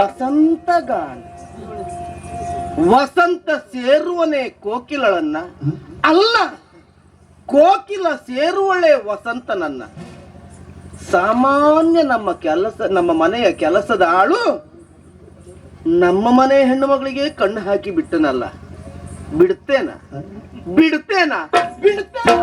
ವಸಂತಗಾನ ವಸಂತ ಸೇರುವನೇ ಕೋಕಿಲಳನ್ನ ಅಲ್ಲ, ಕೋಕಿಲ ಸೇರುವಳೆ ವಸಂತನನ್ನ. ಸಾಮಾನ್ಯ ನಮ್ಮ ಮನೆಯ ಕೆಲಸದ ಆಳು ನಮ್ಮ ಮನೆ ಹೆಣ್ಣು ಮಗಳಿಗೆ ಕಣ್ಣು ಹಾಕಿ ಬಿಟ್ಟನಲ್ಲ. ಬಿಡ್ತೇನ ಬಿಡ್ತೇನ ಬಿಡ್ತೇನ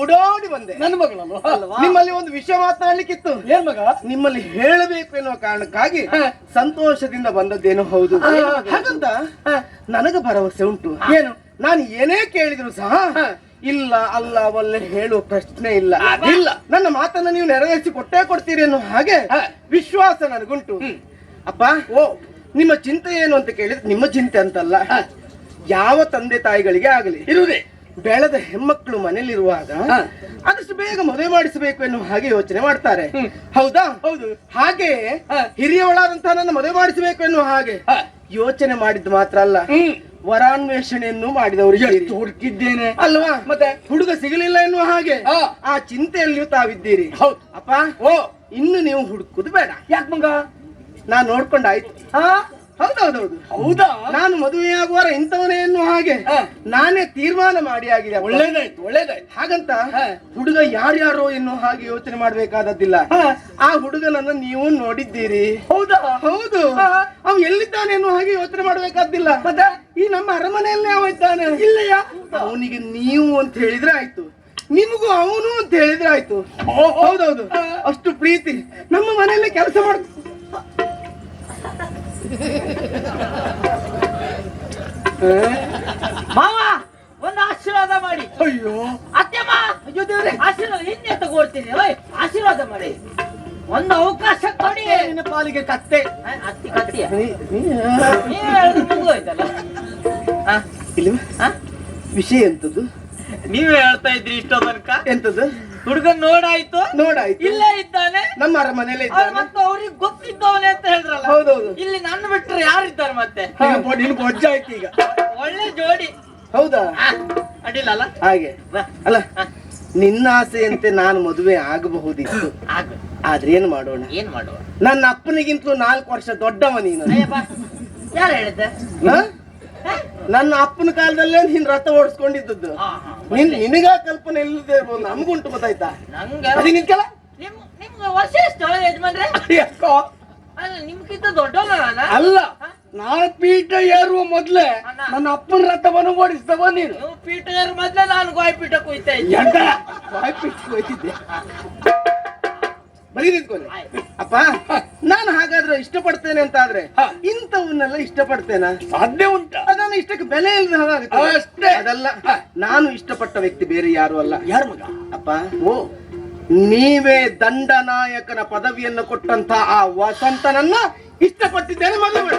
ಓಡೋಡಿ ಬಂದೆ. ನನ್ನ ಮಗಳಲ್ವ? ನಿಮ್ಮಲ್ಲಿ ಒಂದು ವಿಷಯ ಮಾತನಾಡ್ಲಿಕ್ಕಿತ್ತು. ಏನ್ ಮಗ? ನಿಮ್ಮಲ್ಲಿ ಹೇಳಬೇಕು ಎನ್ನುವ ಕಾರಣಕ್ಕಾಗಿ ಸಂತೋಷದಿಂದ ಬಂದದ್ದೇನೋ ಹೌದು. ಹಾಗಂತ ನನಗ ಭರವಸೆ ಉಂಟು. ಏನು? ನಾನು ಏನೇ ಕೇಳಿದ್ರು ಸಹ ಇಲ್ಲ ಅಲ್ಲ ಅವಲ್ಲೇ ಹೇಳುವ ಪ್ರಶ್ನೆ ಇಲ್ಲ. ಇಲ್ಲ, ನನ್ನ ಮಾತನ್ನ ನೀವು ನೆರವೇರಿಸಿ ಕೊಟ್ಟೇ ಕೊಡ್ತೀರಿ ಅನ್ನೋ ಹಾಗೆ ವಿಶ್ವಾಸ ನನಗುಂಟು. ಅಪ್ಪ, ನಿಮ್ಮ ಚಿಂತೆ ಏನು ಅಂತ ಕೇಳಿದ್ರೆ, ನಿಮ್ಮ ಚಿಂತೆ ಅಂತಲ್ಲ, ಯಾವ ತಂದೆ ತಾಯಿಗಳಿಗೆ ಆಗಲಿ ಇರುವುದೇ ಬೆಳೆದ ಹೆಣ್ಮಕ್ಳು ಮನೇಲಿರುವಾಗ ಆದಷ್ಟು ಬೇಗ ಮದುವೆ ಮಾಡಿಸಬೇಕು ಎನ್ನುವ ಹಾಗೆ ಯೋಚನೆ ಮಾಡ್ತಾರೆ. ಹೌದಾ? ಹೌದು. ಹಾಗೆ ಹಿರಿಯವಳಾದಂತಹ ನನ್ನ ಮದುವೆ ಮಾಡಿಸಬೇಕು ಎನ್ನುವ ಹಾಗೆ ಯೋಚನೆ ಮಾಡಿದ್ದು ಮಾತ್ರ ಅಲ್ಲ, ವರಾನ್ವೇಷಣೆಯನ್ನು ಮಾಡಿದವರಿಗೆ ಹುಡುಕಿದ್ದೇನೆ ಅಲ್ವಾ? ಮತ್ತೆ ಹುಡುಗ ಸಿಗಲಿಲ್ಲ ಎನ್ನುವ ಹಾಗೆ ಆ ಚಿಂತೆಯಲ್ಲಿಯೂ ತಾವಿದ್ದೀರಿ. ಹೌದು ಅಪ್ಪ. ಇನ್ನು ನೀವು ಹುಡುಕುದು ಬೇಡ. ಯಾಕೆ ಮಗ? ನಾನ್ ನೋಡ್ಕೊಂಡಾಯ್ತು. ಹೌದೌದೌದು. ಹೌದಾ? ನಾನು ಮದುವೆಯಾಗುವ ಇಂಥವನೇ ಎನ್ನುವ ಹಾಗೆ ನಾನೇ ತೀರ್ಮಾನ ಮಾಡಿ ಆಗಿದೆ. ಒಳ್ಳೇದಾಯ್ತು, ಒಳ್ಳೇದಾಯ್ತು. ಹಾಗಂತ ಹುಡುಗ ಯಾರ್ಯಾರೋ ಎನ್ನುವ ಹಾಗೆ ಯೋಚನೆ ಮಾಡ್ಬೇಕಾದದ್ದಿಲ್ಲ. ಆ ಹುಡುಗನನ್ನ ನೀವು ನೋಡಿದ್ದೀರಿ. ಹೌದಾ? ಹೌದು. ಅವ ಎಲ್ಲಿದ್ದಾನೆ ಎನ್ನುವ ಹಾಗೆ ಯೋಚನೆ ಮಾಡ್ಬೇಕಾದಿಲ್ಲ. ಮತ್ತೆ ಈ ನಮ್ಮ ಅರಮನೆಯಲ್ಲೇ ಅವ ಇದ್ದಾನೆ. ಇಲ್ಲಯ್ಯ, ಅವನಿಗೆ ನೀವು ಅಂತ ಹೇಳಿದ್ರೆ ಆಯ್ತು, ನಿಮಗೂ ಅವನು ಅಂತ ಹೇಳಿದ್ರೆ ಆಯ್ತು. ಹೌದೌದು, ಅಷ್ಟು ಪ್ರೀತಿ. ನಮ್ಮ ಮನೆಯಲ್ಲೇ ಕೆಲಸ ಮಾಡ ಮಾವ ಒಂದು ಆಶೀರ್ವಾದ ಮಾಡಿ. ಅಯ್ಯೋ ಅತ್ತೆಮ್ಮ, ಅಯ್ಯೋ ದೇವ್ರೆ, ಆಶೀರ್ವಾದ ಇನ್ನೇ ತಗೊಳ್ತೀನಿ. ಆಶೀರ್ವಾದ ಮಾಡಿ, ಒಂದು ಅವಕಾಶ ಕೊಡಿ. ನಿನ್ನ ಪಾಲಿಗೆ ಕತ್ತೆ. ಅತ್ತಿ ಕತ್ತಿ ಮುಗಿದೋಯ್ತಲ್ಲ. ವಿಷಯ ಎಂತದ್ದು? ನೀವೇ ಹೇಳ್ತಾ ಇದ್ರಿ ಇಷ್ಟೋ ತನಕ. ಎಂತದ್ದು? ಹುಡುಗನ್ ನೋಡಾಯ್ತು. ನೋಡಾಯ್ತು. ಇಲ್ಲೇ ಇದ್ದಾನೆ, ನಮ್ಮ ಅರಮನೆಯಲ್ಲೇ ಇದ್ದಾನೆ. ಮತ್ತೆ ಅವ್ರಿಗೆ ಗೊತ್ತಿದ್ದವನೇ ಅಂತ ಹೇಳಿದ್ರಲ್ಲ. ಹೌದೌದು. ಇಲ್ಲಿ ನನ್ನ ಬಿಟ್ಟರೆ ಯಾರಿದ್ದಾರೆ ಮತ್ತೆ? ನಿನ್ಗೆ ಒಜ್ಜ ಆಯ್ತು ಈಗ. ಒಳ್ಳೆ ಜೋಡಿ. ಹೌದಾ? ಅಡ್ಡಿಲ್ಲ ಅಲ್ಲ? ಹಾಗೆ ಅಲ್ಲ, ನಿನ್ನ ಆಸೆಯಂತೆ ನಾನು ಮದುವೆ ಆಗಬಹುದಿತ್ತು. ಆದ್ರೆ ಏನ್ ಮಾಡೋಣ? ಏನ್ ಮಾಡುವ? ನನ್ನ ಅಪ್ಪನಿಗಿಂತಲೂ 4 ವರ್ಷ ದೊಡ್ಡವ ನೀನು. ಯಾರು ಹೇಳಿದ್ದೆ? ನನ್ನ ಅಪ್ಪನ ಕಾಲದಲ್ಲೇ ನೀನ್ ರಥ ಓಡಿಸ್ಕೊಂಡಿದ್ದದ್ದು. ನಿನಗ ಕಲ್ಪನೆ ಇಲ್ಲದೆ ಇರ್ಬೋದು, ನಮ್ಗುಂಟು ಗೊತ್ತಾಯ್ತಾ? ನಂಗೆ ನಿಂತ್ಕಲ್ಲ ನಿಮ್ಗೆ ವರ್ಷ ಎಷ್ಟು ಯಜಮಾನ್ರೆ? ಅಲ್ಲ ನಿಮ್ಗಿಂತ ದೊಡ್ಡವನ ಅಲ್ಲ, ನಾನು ಪೀಠ ಏರುವ ಮೊದ್ಲೇ ನನ್ನ ಅಪ್ಪನ ರಥವನ್ನು ಓಡಿಸಿದವ ನೀನು. ನೀವು ಪೀಠ ಏರ್ ಮೊದ್ಲೇ ನಾನು ಗಾಯ ಪೀಠ ಕುಯ್ತಾ ಇದ್ದೆ. ಹೋಯ್ತಿದ್ದೆ. ಬರೀ ನಿಂತ್ಕೊಳ್ಳಿ ಅಪ್ಪ. ನಾನು ಹಾಗಾದ್ರೆ ಇಷ್ಟಪಡ್ತೇನೆ ಅಂತ ಆದ್ರೆ ಇಂಥವನ್ನೆಲ್ಲ ಇಷ್ಟಪಡ್ತೇನ? ಸಾಧ್ಯ ಉಂಟ? ಅದನ್ನ ಇಷ್ಟಕ್ಕೆ ಬೆಲೆ ಇಲ್ಲದ ಹಾಗಾಗುತ್ತೆ ಅಷ್ಟೇ. ಅದಲ್ಲ, ನಾನು ಇಷ್ಟಪಟ್ಟ ವ್ಯಕ್ತಿ ಬೇರೆ ಯಾರು ಅಲ್ಲ. ಯಾರ ಮಗ? ಅಪ್ಪ, ನೀವೇ ದಂಡನಾಯಕನ ಪದವಿಯನ್ನು ಕೊಟ್ಟಂತ ಆ ವಸಂತನನ್ನ ಇಷ್ಟಪಟ್ಟಿದ್ದೇನೆ ಮದುವೆ.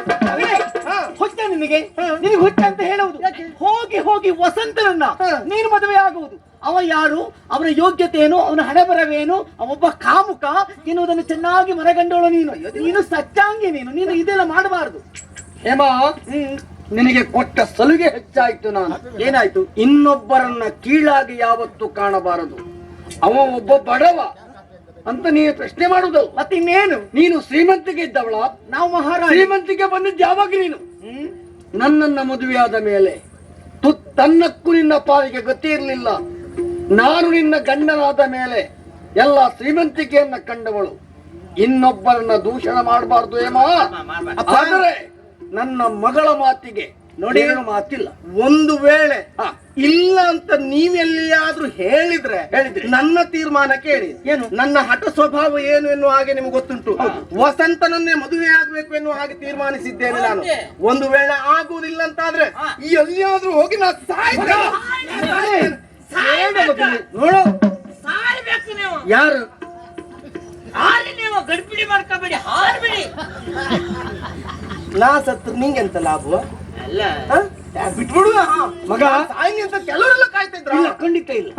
ಹುಚ್ಚ ನಿನಗೆ? ನಿನಗೆ ಹುಚ್ಚ ಅಂತ ಹೇಳುವುದು? ಹೋಗಿ ಹೋಗಿ ವಸಂತನನ್ನ ನೀನು ಮದುವೆ ಆಗುವುದು? ಅವ ಯಾರು, ಅವನ ಯೋಗ್ಯತೆ ಏನು, ಅವನ ಹಣೆ ಬರವೇನು, ಅವೊಬ್ಬ ಕಾಮುಕ ಎನ್ನುವುದನ್ನು ಚೆನ್ನಾಗಿ ಮನಗಂಡೋಳು ನೀನು. ನೀನು ಸಚ್ಚಾಂಗಿ, ನೀನು ಇದೆಲ್ಲ ಮಾಡಬಾರದು. ಹೇಮಾ, ನಿನಗೆ ಕೊಟ್ಟ ಸಲುಗೆ ಹೆಚ್ಚಾಯ್ತು. ನಾನು ಏನಾಯ್ತು? ಇನ್ನೊಬ್ಬರನ್ನ ಕೀಳಾಗಿ ಯಾವತ್ತೂ ಕಾಣಬಾರದು. ಅವ ಒಬ್ಬ ಬಡವ ಅಂತ ನೀನು ಪ್ರಶ್ನೆ ಮಾಡುವುದು. ಮತ್ತೆ ಇನ್ನೇನು? ನೀನು ಶ್ರೀಮಂತಿಗೆ ಇದ್ದವಳ, ನಾವು ಮಹಾರಾಜ. ಶ್ರೀಮಂತಿಗೆ ಬಂದಿದ್ದು ಯಾವಾಗ ನೀನು? ನನ್ನನ್ನ ಮದುವೆಯಾದ ಮೇಲೆ ತನ್ನಕ್ಕೂ ನಿನ್ನ ಪಾಲಿಗೆ ಗತಿ ಇರಲಿಲ್ಲ. ನಾನು ನಿನ್ನ ಗಂಡನಾದ ಮೇಲೆ ಎಲ್ಲ ಶ್ರೀಮಂತಿಕೆಯನ್ನ ಕಂಡವಳು. ಇನ್ನೊಬ್ಬರನ್ನ ದೂಷಣ ಮಾಡಬಾರ್ದು ಹೇಮಾ. ಆದರೆ ನನ್ನ ಮಗಳ ಮಾತಿಗೆ ನೋಡಿ ಮಾತಿಲ್ಲ. ಒಂದು ವೇಳೆ ಇಲ್ಲ ಅಂತ ನೀವೆಲ್ಲಿಯಾದ್ರೂ ಹೇಳಿದ್ರೆ ನನ್ನ ತೀರ್ಮಾನ ಕೇಳಿ. ಏನು? ನನ್ನ ಹಠ ಸ್ವಭಾವ ಏನು ಎನ್ನುವ ಹಾಗೆ ನಿಮ್ಗೆ ಗೊತ್ತುಂಟು. ವಸಂತನನ್ನೇ ಮದುವೆ ಆಗ್ಬೇಕು ಎನ್ನುವ ಹಾಗೆ ತೀರ್ಮಾನಿಸಿದ್ದೇನೆ ನಾನು. ಒಂದು ವೇಳೆ ಆಗುವುದಿಲ್ಲ ಅಂತಾದ್ರೆ ಎಲ್ಲಿಯಾದ್ರೂ ಹೋಗಿ ನಾ ನೋಡು, ಸಾಯ್ಬೇಕು ನೀವು. ಯಾರು? ಹಾರಿ, ನೀವು ಗಡ್ಬಿಡಿ ಮಾಡ್ಕೋಬೇಡಿ, ಹಾರ್ಬಿಡಿ. ನಾ ಸತ್ತು ನಿಂಗೆಂತ ಲಾಭ? ಅಲ್ಲ ಬಿಟ್ಬಿಡು ಮಗ. ಸಾಯಿ ಅಂತ ಕೆಲವರೆಲ್ಲ ಕಾಯ್ತಿದ್ರ? ಖಂಡಿತ ಇಲ್ಲ.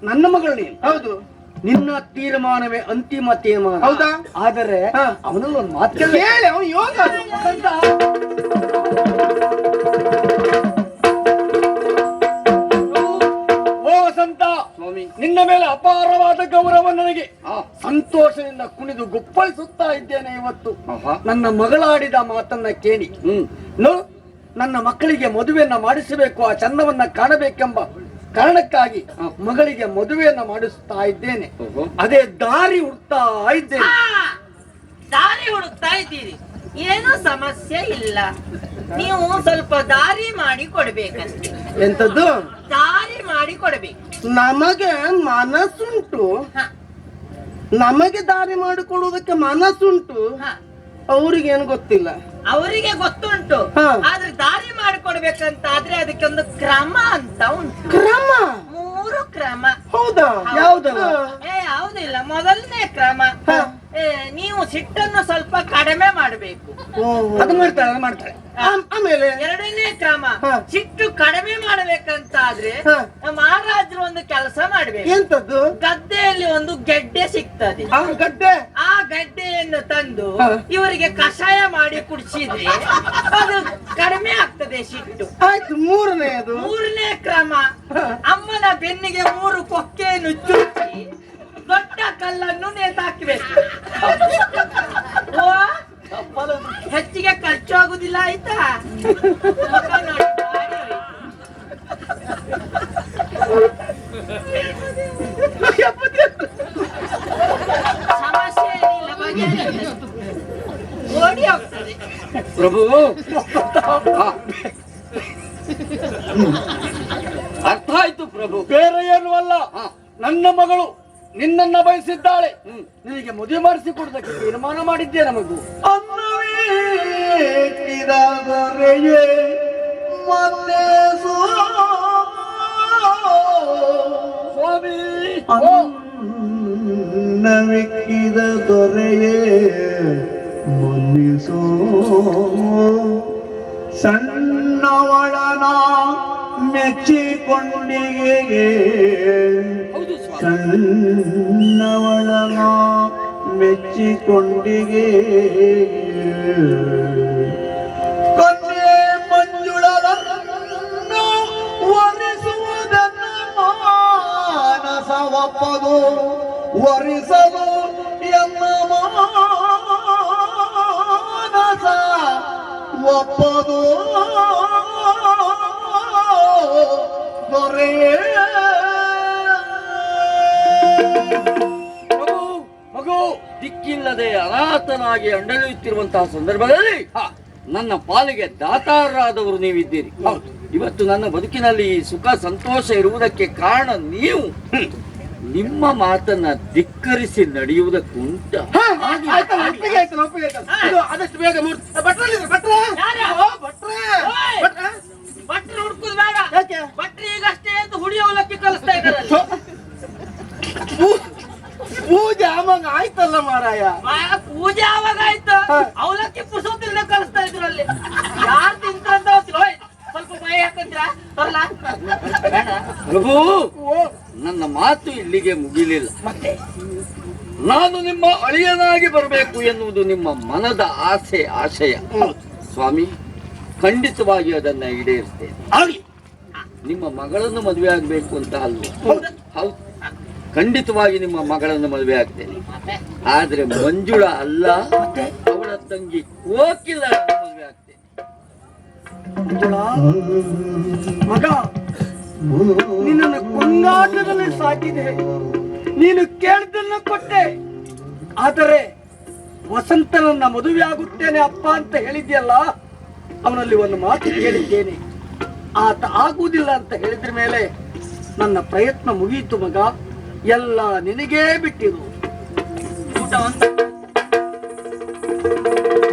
ನನ್ನ ಮಗಳು ನೀನು. ಹೌದು, ನಿನ್ನ ತೀರ್ಮಾನವೇ ಅಂತಿಮ ತೀರ್ಮಾನ. ಹೌದಾ? ಆದರೆ ಅವನಲ್ಲಿ ಒಂದು ಮಾತು ಹೇಳಿ. ಅವನು ಯೋಗ ವಸಂತ, ನಿನ್ನ ಮೇಲೆ ಅಪಾರವಾದ ಗೌರವ ನನಗೆ. ಸಂತೋಷದಿಂದ ಕುಣಿದು ಗುಪ್ಪಳಿಸುತ್ತಾ ಇದ್ದೇನೆ ಇವತ್ತು. ನನ್ನ ಮಗಳಾಡಿದ ಮಾತನ್ನ ಕೇಳಿ ನನ್ನ ಮಕ್ಕಳಿಗೆ ಮದುವೆಯನ್ನ ಮಾಡಿಸಬೇಕು, ಆ ಚಂದವನ್ನ ಕಾಣಬೇಕೆಂಬ ಕಾರಣಕ್ಕಾಗಿ ಮಗಳಿಗೆ ಮದುವೆಯನ್ನ ಮಾಡಿಸುತ್ತಾ ಇದ್ದೇನೆ. ಅದೇ ದಾರಿ ಹುಡುಕ್ತಾ ಇದ್ದೇನೆ. ದಾರಿ ಹುಡುಕ್ತಾ ಇದ್ದೀರಿ, ಏನೂ ಸಮಸ್ಯೆ ಇಲ್ಲ. ನೀವು ಸ್ವಲ್ಪ ದಾರಿ ಮಾಡಿ ಕೊಡ್ಬೇಕಂತೆ. ಎಂತದ್ದು? ದಾರಿ ಮಾಡಿ ಕೊಡ್ಬೇಕು. ನಮಗೆ ಮನಸ್ಸುಂಟು, ನಮಗೆ ದಾರಿ ಮಾಡಿಕೊಡುವುದಕ್ಕೆ ಮನಸ್ಸುಂಟು. ಅವ್ರಿಗೆ ಏನು ಗೊತ್ತಿಲ್ಲ. ಅವರಿಗೆ ಗೊತ್ತುಂಟು, ಆದ್ರೆ ದಾರಿ ಮಾಡಿಕೊಡ್ಬೇಕಂತ ಆದ್ರೆ ಅದಕ್ಕೆ ಒಂದು ಕ್ರಮ ಅಂತ ಉಂಟು. ಕ್ರಮ? 3 ಕ್ರಮ. ಹೌದಾ? ಯಾವುದಲ್ಲ? ಯಾವುದಿಲ್ಲ. ಮೊದಲನೇ ಕ್ರಮ, ನೀವು ಸಿಟ್ಟನ್ನು ಸ್ವಲ್ಪ ಕಡಿಮೆ ಮಾಡಬೇಕು. ಅದು ಮಾಡ್ತಾಳೆ. ಆಮೇಲೆ ಎರಡನೇ ಕ್ರಮ, ಸಿಟ್ಟು ಕಡಿಮೆ ಮಾಡಬೇಕಂತ ಆದ್ರೆ ಮಹಾರಾಜರು ಒಂದು ಕೆಲಸ ಮಾಡ್ಬೇಕು. ಎಂತದ್ದು? ಗದ್ದೆಯಲ್ಲಿ ಒಂದು ಗೆಡ್ಡೆ ಸಿಗ್ತದೆ. ಗಡ್ಡೆ? ಆ ಗಡ್ಡೆಯನ್ನು ತಂದು ಇವರಿಗೆ ಕಷಾಯ ಮಾಡಿ ಕುಡಿಸಿದ್ರೆ ಅದು ಕಡಿಮೆ ಆಗ್ತದೆ ಸಿಟ್ಟು. ಆಯ್ತು. ಮೂರನೇದು? ಮೂರನೇ ಕ್ರಮ, ಅಮ್ಮನ ಬೆನ್ನಿಗೆ 3 ಕೊಕ್ಕೆಯನ್ನು ಚುಚ್ಚಿ ದೊಡ್ಡ ಕಲ್ಲನ್ನು ನೇತಾಕಬೇಕು. ಹೆಚ್ಚಿಗೆ ಖರ್ಚು ಆಗುದಿಲ್ಲ, ಆಯ್ತಾ? ನೋಡಿ, ಸಮಸ್ಯೆ ಏನಿಲ್ಲ, ಬಗೆಹರಿಯುತ್ತದೆ. ಓಡಿ ಹೋಗ್ತದೆ ಪ್ರಭು. ಅರ್ಥ ಆಯ್ತು ಪ್ರಭು. ಬೇರೆ ಏನು ಅಲ್ಲ, ನನ್ನ ಮಗಳು ನಿನ್ನನ್ನ ಬಯಸಿದ್ದಾಳೆ. ನಿನಗೆ ಮದುವೆ ಮಾಡಿಸಿಕೊಡುವುದಕ್ಕೆ ತೀರ್ಮಾನ ಮಾಡಿದ್ದೇನೆ ಮಗು. ಸ್ವಾಮಿ, ನವಿಕ್ಕಿದ ದೊರೆಯೇ ಮನ್ನಿಸೋ, ಸಣ್ಣವಳನ ಮೆಚ್ಚಿಕೊಂಡಿಗೆ, ಸಣ್ಣವಳನ ಮೆಚ್ಚಿಕೊಂಡಿಗೆ, ಕನ್ಯೆ ಮಂಜುಳರನ್ನು ವರಿಸುವುದನ್ನು ಮಾನಸವಪ್ಪದು, ವರಿಸಲು ಎನ್ನ ಮಾನಸ ಒಪ್ಪದು. ಮಗು ದಿಕ್ಕಿಲ್ಲದೆ ಅನಾಥನಾಗಿ ಅಂಡಲಿಯುತ್ತಿರುವಂತಹ ಸಂದರ್ಭದಲ್ಲಿ ನನ್ನ ಪಾಲಿಗೆ ದಾತಾರರಾದವರು ನೀವಿದ್ದೀರಿ. ಇವತ್ತು ನನ್ನ ಬದುಕಿನಲ್ಲಿ ಈ ಸುಖ ಸಂತೋಷ ಇರುವುದಕ್ಕೆ ಕಾರಣ ನೀವು. ನಿಮ್ಮ ಮಾತನ್ನ ಧಿಕ್ಕರಿಸಿ ನಡೆಯುವುದಕ್ಕುಂಟ. ಆದಷ್ಟು ಬೇಗ ಭಟ್ರು ಹುಡುಕುದು ಬೇಡ. ಭಟ್ರು ಈಗಷ್ಟೇ ಅಂತ ಹುಡಿ ಅವಲಕ್ಕಿ ಕಲಿಸ್ತಾ ಇದ್ದಾರೆ. ಪೂಜೆ ಆವಾಗ ಆಯ್ತಲ್ಲ ಮಾರಾಯ. ಪೂಜೆ ಆವಾಗ ಆಯ್ತು, ಅವಲಕ್ಕಿ ಪುರುಷೋತ್ತಿನ ಕಲಿಸ್ತಾ ಇದ್ರು ಅಲ್ಲಿ. ಯಾರು ತಿಂತಾರಂತ ಗೊತ್ತಿಲ್ಲ. ಸ್ವಲ್ಪ ಬಾಯಿ ಹಾಕಂತೀರ ಬರಲ್ಲ. ಪ್ರಭು, ನನ್ನ ಮಾತು ಇಲ್ಲಿಗೆ ಮುಗಿಲಿಲ್ಲ. ಮತ್ತೆ ನಾನು ನಿಮ್ಮ ಅಳಿಯನಾಗಿ ಬರಬೇಕು ಎನ್ನುವುದು ನಿಮ್ಮ ಮನದ ಆಸೆ ಆಶಯ. ಸ್ವಾಮಿ, ಖಂಡಿತವಾಗಿ ಅದನ್ನ ಈಡೇರಿಸ್ತೇನೆ. ನಿಮ್ಮ ಮಗಳನ್ನು ಮದುವೆ ಆಗ್ಬೇಕು ಅಂತ ಅಲ್ವ? ಹೌದು, ಖಂಡಿತವಾಗಿ ನಿಮ್ಮ ಮಗಳನ್ನು ಮದುವೆ ಆಗ್ತೇನೆ. ಆದ್ರೆ ಮಂಜುಳ ಅಲ್ಲ, ಅವಳ ತಂಗಿ ಕೋಕಿಲ ಮದುವೆ ಆಗ್ತೇನೆ. ಮಗ, ನಿನ್ನನ್ನು ಕೊಂಗಾಟದಲ್ಲಿ ಸಾಕಿದೆ, ನೀನು ಕೇಳಿದ್ದನ್ನು ಕೊಟ್ಟೆ. ಆದರೆ ವಸಂತನನ್ನ ಮದುವೆ ಆಗುತ್ತೇನೆ ಅಪ್ಪ ಅಂತ ಹೇಳಿದ್ಯಲ್ಲ, ಅವನಲ್ಲಿ ಒಂದು ಮಾತು ಕೇಳಿದ್ದೇನೆ. ಆತ ಆಗುವುದಿಲ್ಲ ಅಂತ ಹೇಳಿದ್ರ ಮೇಲೆ ನನ್ನ ಪ್ರಯತ್ನ ಮುಗಿಯಿತು ಮಗ. ಎಲ್ಲ ನಿನಗೇ ಬಿಟ್ಟಿರು. ಊಟ